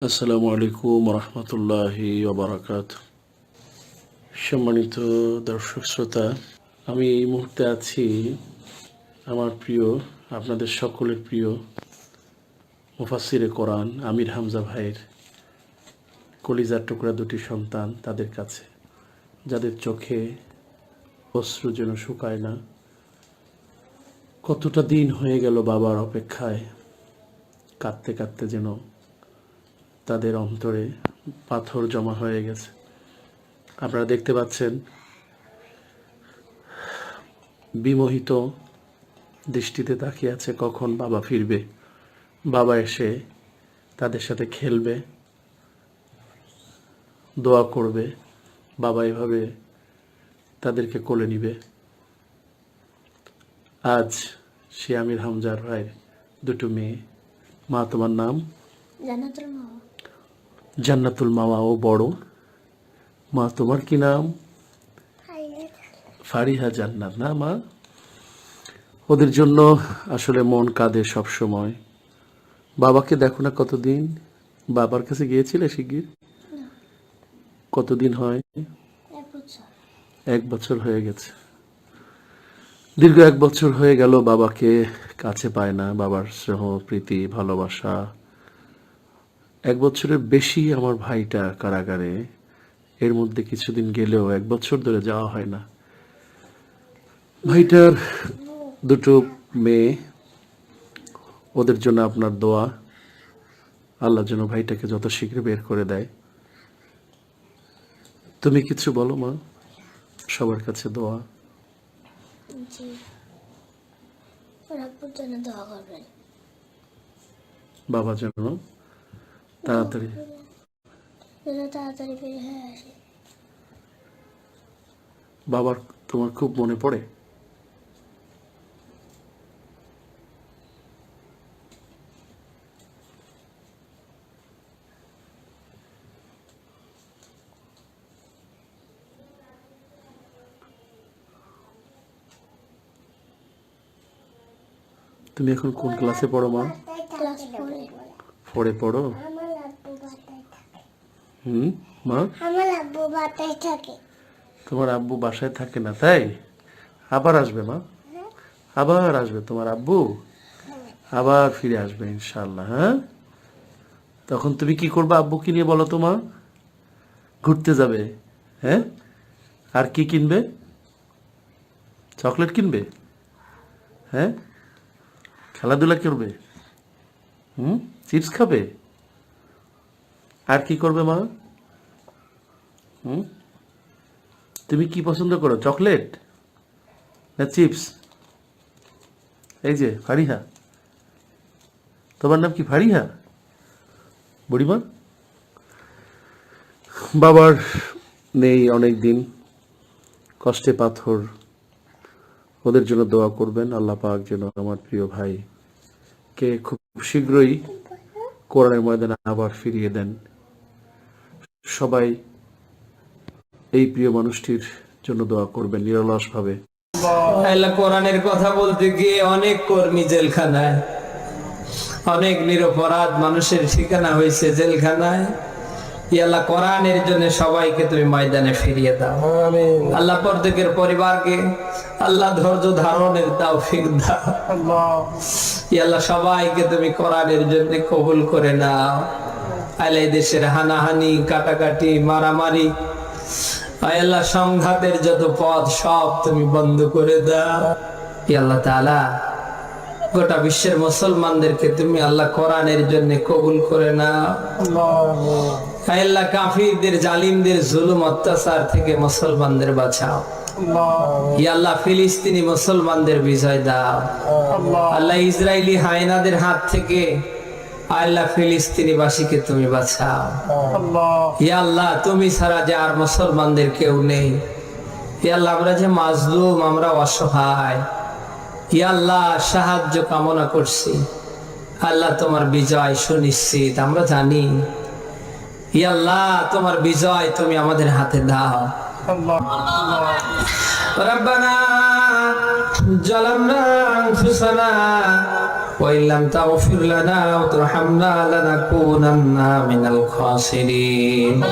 আসসালামু আলাইকুম রহমতুল্লাহি ওবরাকাত। সম্মানিত দর্শক শ্রোতা, আমি এই মুহূর্তে আছি আমার প্রিয়, আপনাদের সকলের প্রিয় মুফাসসিরে কোরআন আমির হামজা ভাইয়ের কলিজার টুকরা দুটি সন্তান, তাদের কাছে, যাদের চোখে অশ্রু যেন শুকায় না। কতটা দিন হয়ে গেল বাবার অপেক্ষায়, কাঁদতে কাঁদতে যেন তাদের অন্তরে পাথর জমা হয়ে গেছে। আপনারা দেখতে পাচ্ছেন, বিমোহিত দৃষ্টিতে তাকিয়ে আছে কখন বাবা ফিরবে, বাবা এসে তাদের সাথে খেলবে, দোয়া করবে, বাবা এভাবে তাদেরকে কোলে নিবে। আজ সে আমির হামজার ভাইয়ের দুটো মেয়ে। মা, তোমার নাম? জান্নাতুল মাওয়া। জান্নাতুল মাওয়া ও বড়। মা, তোমার কি নাম? ফারিহা জান্নাত। না মা, ওদের জন্য আসলে মন কাঁদে সব সময়। বাবাকে দেখো না কতদিন। বাবার কাছে গিয়েছিলে শিগগির? কতদিন হয়? 1 বছর। 1 বছর হয়ে গেছে। দীর্ঘ 1 বছর হয়ে গেল বাবাকে কাছে পায় না। বাবার স্নেহ, প্রীতি, ভালোবাসা। 1 বছরের বেশি আমার ভাইটা কারাগারে। এর মধ্যে কিছুদিন গেলেও 1 বছর ধরে যাওয়া হয় না। ভাইটার দুটো মেয়ে, ওদের জন্য আপনার দোয়া। আল্লাহ যেন ভাইটাকে যত শীঘ্র বের করে দেয়। তুমি কিছু বলো মা, সবার কাছে দোয়া। জি, ওর আব্বুর জন্য দোয়া করবেন। বাবা যেন তাড়াতাড়ি যেন তাড়াতাড়ি বের হয়ে আসে। বাবার তোমার খুব মনে পড়ে? তুমি এখন কোন ক্লাসে পড়ো মা? ক্লাস 4-এ। 4-এ পড়ো? মা, আমার আব্বু বাতায় থাকে। তোমার আব্বু বাসায় থাকে না তাই? আবার আসবে মা, আবার আসবে তোমার আব্বু, আবার ফিরে আসবে ইনশাল্লাহ। হ্যাঁ, তখন তুমি কি করবে আব্বুকে নিয়ে বলো তো মা? ঘুরতে যাবে? হ্যাঁ, আর কি কিনবে? চকলেট কিনবে? হ্যাঁ, খেলাধুলা করবে? চিপস খাবে? আর কি করবে মা? তুমি কি পছন্দ করো, চকলেট না চিপস? এই যে ফারিহা, তোমার নাম কি ফারিহা? বুড়িমা, বাবার নেই অনেক দিন, কষ্টে পাথর। ওদের জন্য দোয়া করবেন। আল্লাহ পাক যেন আমার প্রিয় ভাই কে খুব শীঘ্রই কোরআনের ময়দানে আবার ফিরিয়ে দেন। সবাই এই প্রিয় মানুষটির জন্য দোয়া করবেন নিরলস ভাবে। আল্লাহ কোরআনের কথা বলতে গিয়ে অনেক কর্মী জেলখানায়, অনেক নিরপরাধ মানুষের ঠিকানা হয়েছে জেলখানায়। আল্লাহ কোরআনের জন্য সবাইকে তুমি ময়দানে ফিরিয়ে দাও। আল্লাহ প্রত্যেকের পরিবারকে আল্লাহ ধৈর্য ধারণের তৌফিক দাও। আল্লাহ সবাইকে তুমি কোরআনের জন্য কবুল করে নাও। আল্লাহ দেশের হানাহানি, কাটাকাটি, মারামারি, আল্লাহ সংঘাতের যত পথ সব তুমি বন্ধ করে দাও। আল্লাহ তাআলা গোটা বিশ্বের মুসলমানদেরকে তুমি আল্লাহ কোরআনের জন্য কবুল করে নাও। আল্লাহ কাফিরদের, জালিমদের জুলুম অত্যাচার থেকে মুসলমানদের বাঁচাও। আল্লাহ ফিলিস্তিনি মুসলমানদের বিজয় দাও। আল্লাহ ইসরায়েলি হায়নাদের হাত থেকে আল্লাহ ফিলিস্তিনিবাসীকে তুমি বাঁচাও। আল্লাহ তুমি ছাড়া যে আর মুসলমানদের কেউ নেই। আল্লাহ আমরা যে মাজলুম, আমরা অসহায়, আল্লাহ সাহায্য কামনা করছি। আল্লাহ তোমার বিজয় সুনিশ্চিত আমরা জানি। আল্লাহ তোমার বিজয় তুমি আমাদের হাতে দাও। রব্বানা জালামনা আনফুসানা وإن لم تغفر لنا وترحمنا لنكونن من الخاسرين